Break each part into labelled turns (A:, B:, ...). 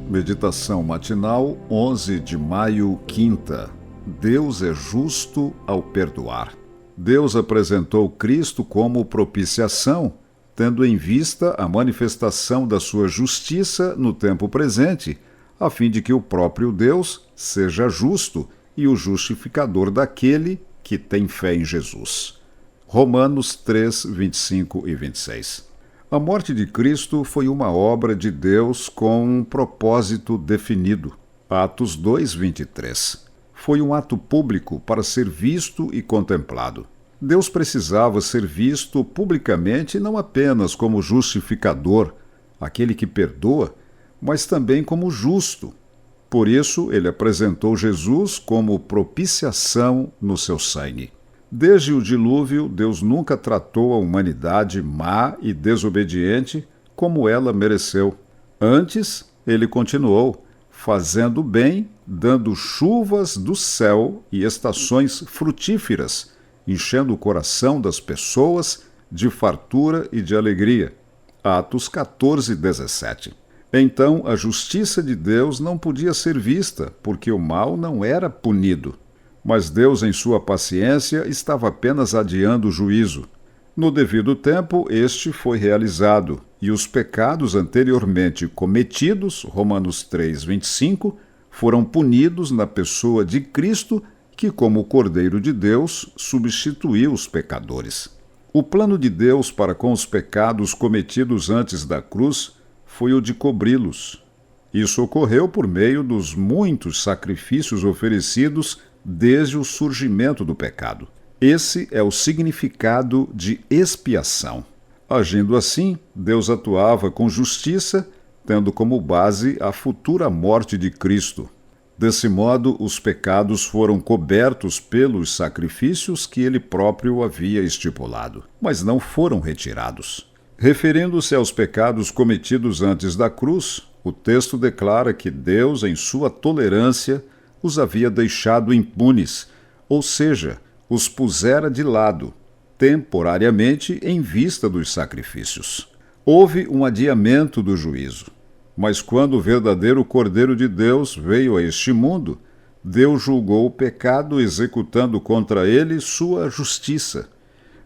A: Meditação matinal, 11 de maio, quinta. Deus é justo ao perdoar. Deus apresentou Cristo como propiciação, tendo em vista a manifestação da sua justiça no tempo presente, a fim de que o próprio Deus seja justo e o justificador daquele que tem fé em Jesus. Romanos 3, 25 e 26. A morte de Cristo foi uma obra de Deus com um propósito definido. Atos 2, 23. Foi um ato público para ser visto e contemplado. Deus precisava ser visto publicamente não apenas como justificador, aquele que perdoa, mas também como justo. Por isso, ele apresentou Jesus como propiciação no seu sangue. Desde o dilúvio, Deus nunca tratou a humanidade má e desobediente como ela mereceu. Antes, ele continuou fazendo bem, dando chuvas do céu e estações frutíferas, enchendo o coração das pessoas de fartura e de alegria. Atos 14, 17. Então, a justiça de Deus não podia ser vista, porque o mal não era punido. Mas Deus, em sua paciência, estava apenas adiando o juízo. No devido tempo, este foi realizado, e os pecados anteriormente cometidos, Romanos 3, 25, foram punidos na pessoa de Cristo, que, como Cordeiro de Deus, substituiu os pecadores. O plano de Deus para com os pecados cometidos antes da cruz foi o de cobri-los. Isso ocorreu por meio dos muitos sacrifícios oferecidos desde o surgimento do pecado. Esse é o significado de expiação. Agindo assim, Deus atuava com justiça, tendo como base a futura morte de Cristo. Desse modo, os pecados foram cobertos pelos sacrifícios que ele próprio havia estipulado, mas não foram retirados. Referindo-se aos pecados cometidos antes da cruz, o texto declara que Deus, em sua tolerância, os havia deixado impunes, ou seja, os pusera de lado, temporariamente em vista dos sacrifícios. Houve um adiamento do juízo, mas quando o verdadeiro Cordeiro de Deus veio a este mundo, Deus julgou o pecado executando contra ele sua justiça.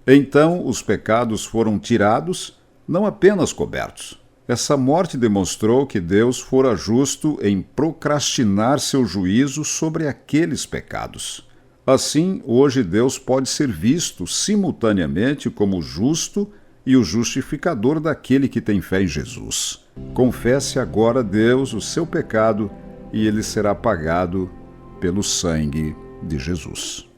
A: Então os pecados foram tirados, não apenas cobertos. Essa morte demonstrou que Deus fora justo em procrastinar seu juízo sobre aqueles pecados. Assim, hoje Deus pode ser visto simultaneamente como justo e o justificador daquele que tem fé em Jesus. Confesse agora a Deus o seu pecado e ele será pagado pelo sangue de Jesus.